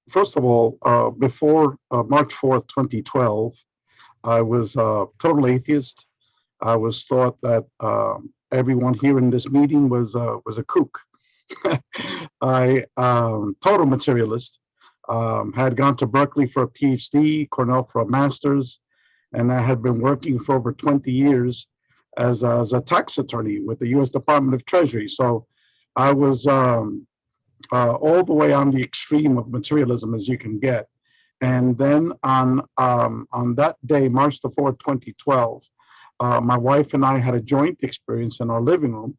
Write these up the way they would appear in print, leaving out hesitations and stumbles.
First of all, before March 4th, 2012, I was a total atheist. I was thought that everyone here in this meeting was a kook. I total materialist. Had gone to Berkeley for a PhD, Cornell for a master's, and I had been working for over 20 years as a tax attorney with the U.S. Department of Treasury. So I was all the way on the extreme of materialism as you can get. And then on that day, March 2012, my wife and I had a joint experience in our living room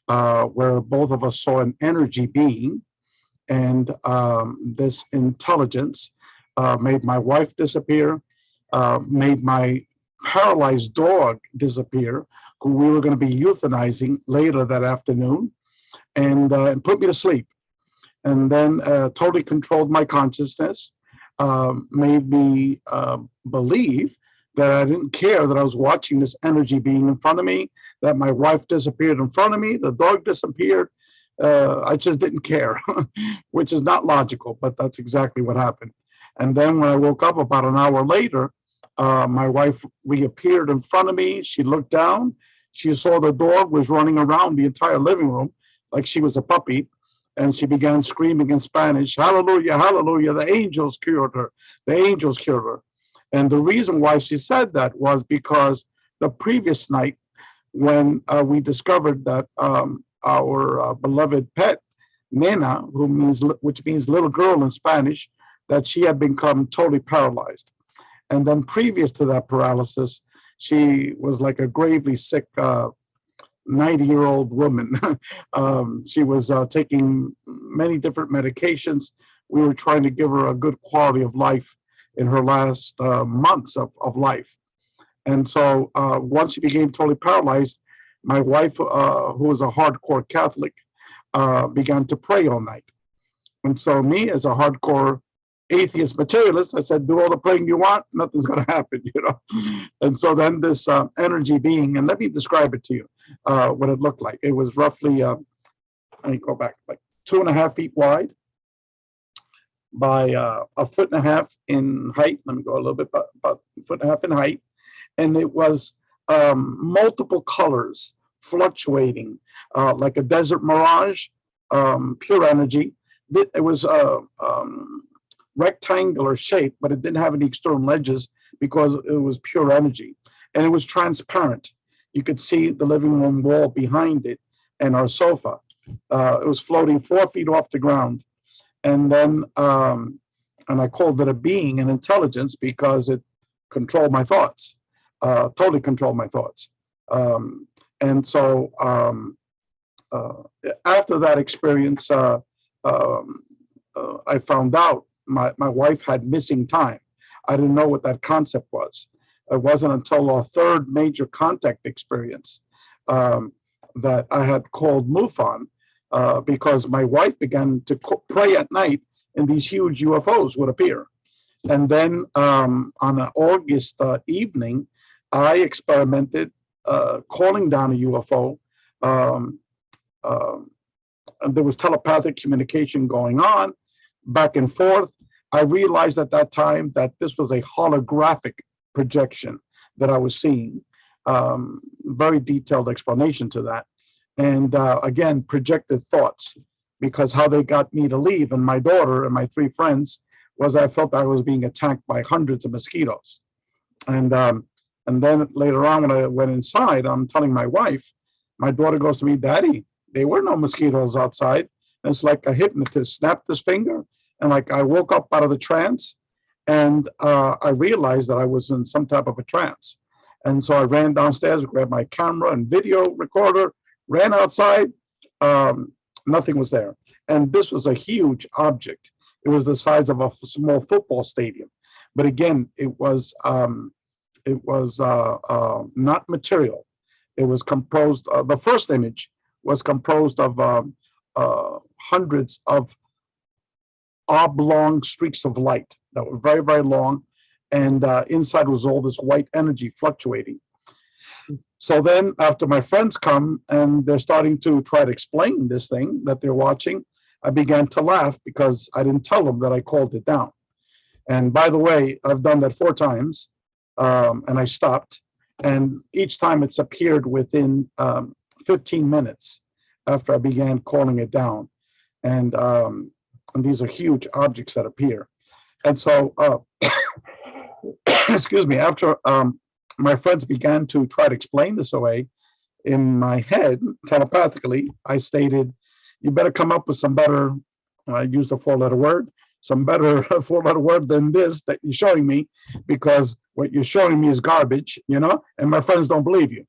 where both of us saw an energy being, and this intelligence made my wife disappear, made my paralyzed dog disappear, who we were going to be euthanizing later that afternoon, and put me to sleep. And then totally controlled my consciousness, made me believe that I didn't care that I was watching this energy being in front of me, that my wife disappeared in front of me, the dog disappeared. I just didn't care, which is not logical, but that's exactly what happened. And then when I woke up about an hour later, my wife reappeared in front of me. She looked down. She saw the dog was running around the entire living room like she was a puppy. And she began screaming in Spanish, hallelujah, hallelujah, the angels cured her. The angels cured her. And the reason why she said that was because the previous night, when we discovered that our beloved pet, Nena, which means little girl in Spanish, that she had become totally paralyzed. And then previous to that paralysis, she was like a gravely sick 90-year-old woman. She was taking many different medications. We were trying to give her a good quality of life in her last months of life. And so once she became totally paralyzed, my wife, who was a hardcore Catholic, began to pray all night. And so me, as a hardcore atheist materialist, I said, do all the praying you want, nothing's going to happen, you know. And so then this energy being, and let me describe it to you, what it looked like. It was roughly, let me go back, like 2.5 feet wide by a foot and a half in height. Let me go a little bit, about a foot and a half in height. And it was multiple colors fluctuating, like a desert mirage, pure energy. It was rectangular shape, but it didn't have any external edges because it was pure energy. And it was transparent. You could see the living room wall behind it and our sofa. It was floating 4 feet off the ground. And then, and I called it a being, an intelligence, because it controlled my thoughts, totally controlled my thoughts. And so after that experience, I found out my wife had missing time. I didn't know what that concept was. It wasn't until our third major contact experience that I had called MUFON, because my wife began to pray at night and these huge UFOs would appear. And then on an August evening, I experimented calling down a UFO. And there was telepathic communication going on back and forth. I realized at that time that this was a holographic projection that I was seeing. Very detailed explanation to that. And again, projected thoughts, because how they got me to leave and my daughter and my 3 friends was I felt I was being attacked by hundreds of mosquitoes. And then later on, when I went inside, I'm telling my wife, my daughter goes to me, Daddy, there were no mosquitoes outside. And it's like a hypnotist snapped his finger, and like I woke up out of the trance, and I realized that I was in some type of a trance. And so I ran downstairs, grabbed my camera and video recorder, ran outside. Nothing was there. And this was a huge object. It was the size of a small football stadium. But again, it was not material. It was composed, the first image was composed of hundreds of oblong streaks of light that were very, very long. And inside was all this white energy fluctuating. So then after my friends come and they're starting to try to explain this thing that they're watching, I began to laugh because I didn't tell them that I called it down. And by the way, I've done that 4 times, and I stopped. And each time it's appeared within 15 minutes after I began calling it down. And these are huge objects that appear. And so, excuse me, after my friends began to try to explain this away, in my head, telepathically, I stated, you better come up with some better, I used a 4-letter word, some better 4-letter word than this that you're showing me, because what you're showing me is garbage, you know, and my friends don't believe you.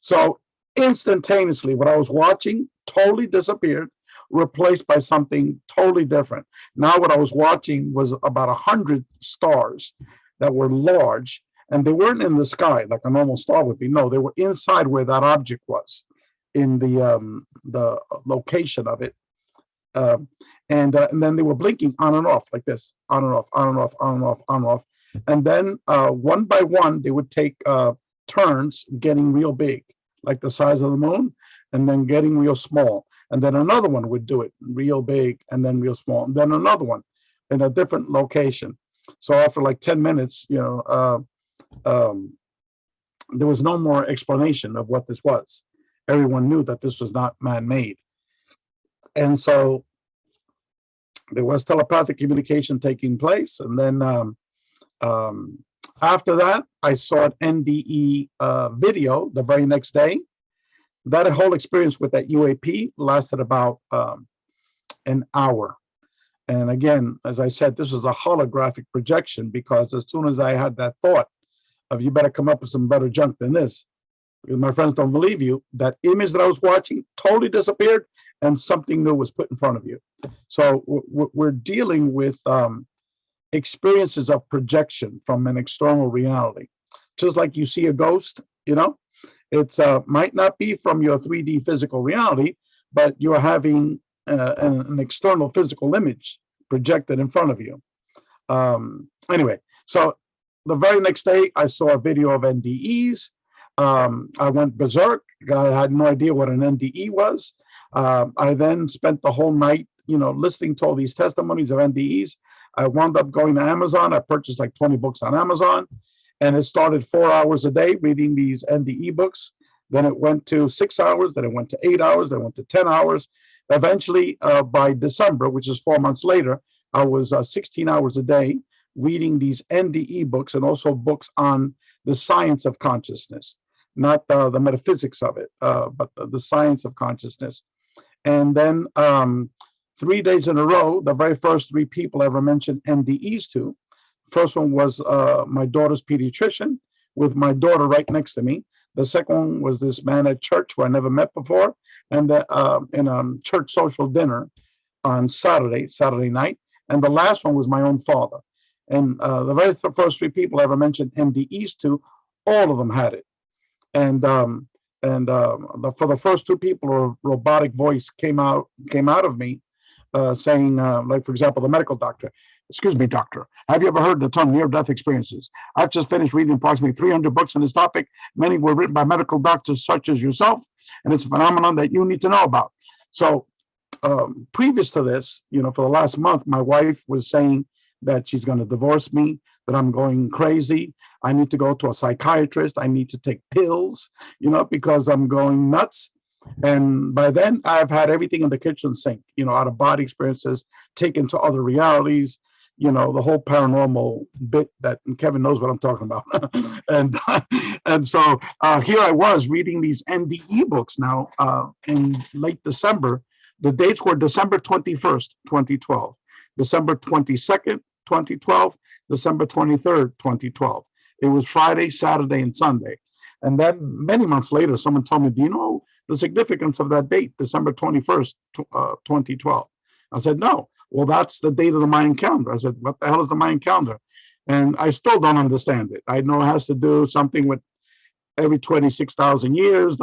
So instantaneously, what I was watching totally disappeared, replaced by something totally different. Now what I was watching was about 100 stars that were large, and they weren't in the sky like a normal star would be. No, they were inside where that object was, in the location of it. And then they were blinking on and off like this, on and off, on and off, on and off, on and off. And then one by one, they would take turns getting real big, like the size of the moon, and then getting real small. And then another one would do it real big and then real small. And then another one in a different location. So after like 10 minutes, you know, there was no more explanation of what this was. Everyone knew that this was not man-made. And so there was telepathic communication taking place. And then after that, I saw an NDE video the very next day. That whole experience with that UAP lasted about an hour. And again, as I said, this was a holographic projection, because as soon as I had that thought of, you better come up with some better junk than this, because my friends don't believe you, that image that I was watching totally disappeared and something new was put in front of you. So we're dealing with experiences of projection from an external reality. Just like you see a ghost, you know, it might not be from your 3D physical reality, but you're having an external physical image projected in front of you. Anyway, so the very next day, I saw a video of NDEs. I went berserk. I had no idea what an NDE was. I then spent the whole night, you know, listening to all these testimonies of NDEs. I wound up going to Amazon. I purchased like 20 books on Amazon, and it started 4 hours a day reading these NDE books. Then it went to 6 hours. Then it went to 8 hours. Then it went to 10 hours. Eventually, by December, which is 4 months later, I was 16 hours a day reading these NDE books, and also books on the science of consciousness, not the metaphysics of it, but the science of consciousness. And then 3 days in a row, the very first 3 people I ever mentioned NDEs to, first one was my daughter's pediatrician, with my daughter right next to me. The second one was this man at church who I never met before, and in a church social dinner on Saturday night. And the last one was my own father. And the very first 3 people I ever mentioned NDEs to, all of them had it. And for the first 2 people, a robotic voice came out of me, saying, like, for example, the medical doctor, "Excuse me, doctor, have you ever heard the term near-death experiences? I've just finished reading approximately 300 books on this topic. Many were written by medical doctors such as yourself, and it's a phenomenon that you need to know about." So previous to this, you know, for the last month, my wife was saying that she's going to divorce me, that I'm going crazy. I need to go to a psychiatrist. I need to take pills, you know, because I'm going nuts. And by then, I've had everything in the kitchen sink, you know, out-of-body experiences, taken to other realities, you know, the whole paranormal bit that Kevin knows what I'm talking about. and so here I was reading these NDE books now in late December. The dates were December 21st, 2012, December 22nd, 2012, December 23rd, 2012. It was Friday, Saturday, and Sunday. And then many months later, someone told me, "Do you know the significance of that date, December 21st, 2012? I said, "No." "Well, that's the date of the Mayan calendar." I said, "What the hell is the Mayan calendar?" And I still don't understand it. I know it has to do something with every 26,000 years.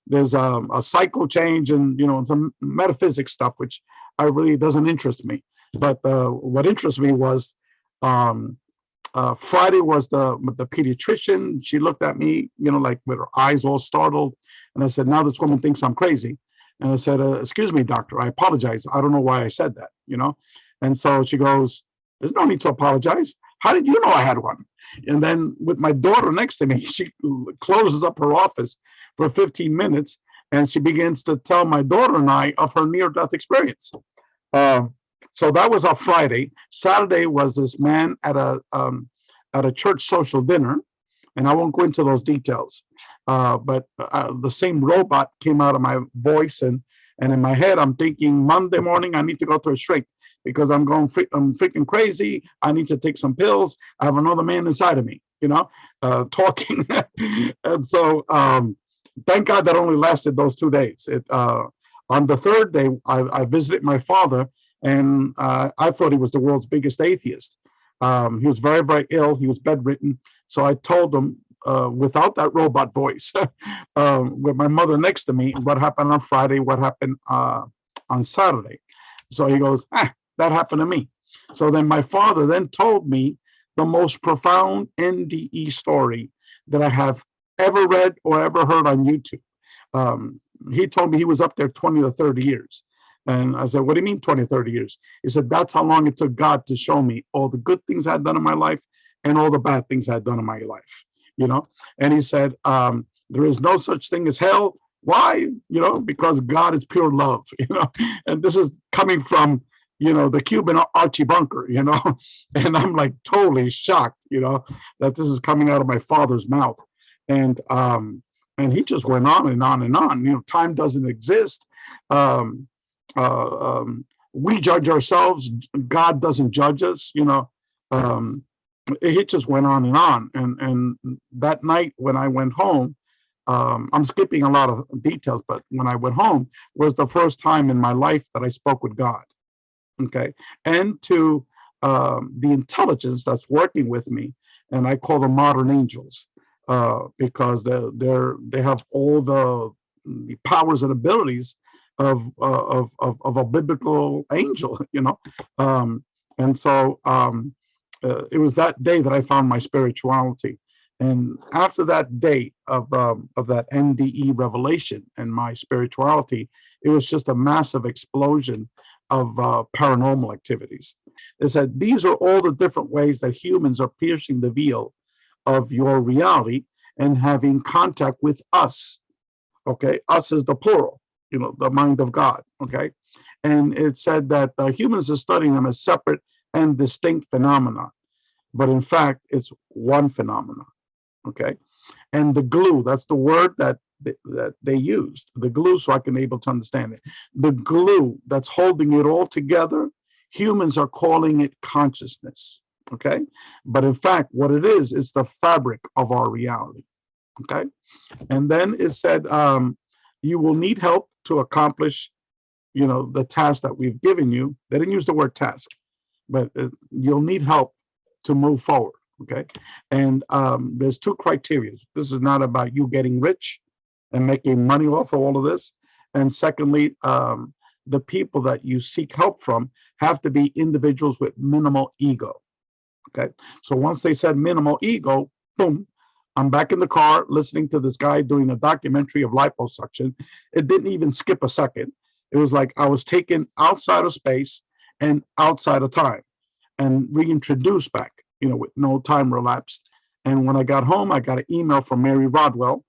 There's a cycle change, and, you know, some metaphysics stuff, which I really doesn't interest me. But what interests me was Friday was the pediatrician. She looked at me, you know, like with her eyes all startled. And I said, "Now this woman thinks I'm crazy." And I said, excuse me, doctor, I apologize. I don't know why I said that, And so she goes, there's no need to apologize. How did you know I had one? And then with my daughter next to me, she closes up her office for 15 minutes and she begins to tell my daughter and I of her near-death experience. So that was a Friday. Saturday was this man at a church social dinner, and I won't go into those details. But the same robot came out of my voice, and in my head, I'm thinking Monday morning I need to go to a shrink because I'm freaking crazy. I need to take some pills. I have another man inside of me, talking. And so thank God that only lasted those 2 days. On the third day, I visited my father, and I thought he was the world's biggest atheist. He was very, very ill. He was bedridden. So I told him, without that robot voice, with my mother next to me, what happened on Friday, what happened on Saturday. So he goes, that happened to me. So then my father then told me the most profound NDE story that I have ever read or ever heard on YouTube. He told me he was up there 20 to 30 years. And I said, what do you mean 20, 30 years? He said, that's how long it took God to show me all the good things I had done in my life and all the bad things I had done in my life, And he said, there is no such thing as hell. Why? Because God is pure love, And this is coming from, the Cuban Archie Bunker, And I'm like totally shocked, that this is coming out of my father's mouth. And he just went on and on and on. Time doesn't exist. We judge ourselves. God doesn't judge us. It just went on and on. And that night when I went home, I'm skipping a lot of details, but when I went home was the first time in my life that I spoke with God. Okay, and to the intelligence that's working with me, and I call them modern angels, because they have all the powers and abilities of a biblical angel, and so it was that day that I found my spirituality, and after that day of that NDE revelation and my spirituality, it was just a massive explosion of paranormal activities. It said these are all the different ways that humans are piercing the veil of your reality and having contact with us. Okay, us is the plural, the mind of God. Okay, and it said that humans are studying them as separate and distinct phenomena, but in fact, it's one phenomenon. Okay, and the glue, that's the word that they used, the glue, so I can able to understand it. The glue that's holding it all together, humans are calling it consciousness. Okay, but in fact, what it is, it's the fabric of our reality. Okay, and then it said, you will need help to accomplish, the task that we've given you. They didn't use the word task, but you'll need help to move forward. Okay, and there's two criteria. This is not about you getting rich and making money off of all of this. And secondly, the people that you seek help from have to be individuals with minimal ego. Okay, so once they said minimal ego, boom, I'm back in the car listening to this guy doing a documentary of liposuction. It didn't even skip a second. It was like I was taken outside of space and outside of time and reintroduced back, with no time relapsed. And when I got home, I got an email from Mary Rodwell,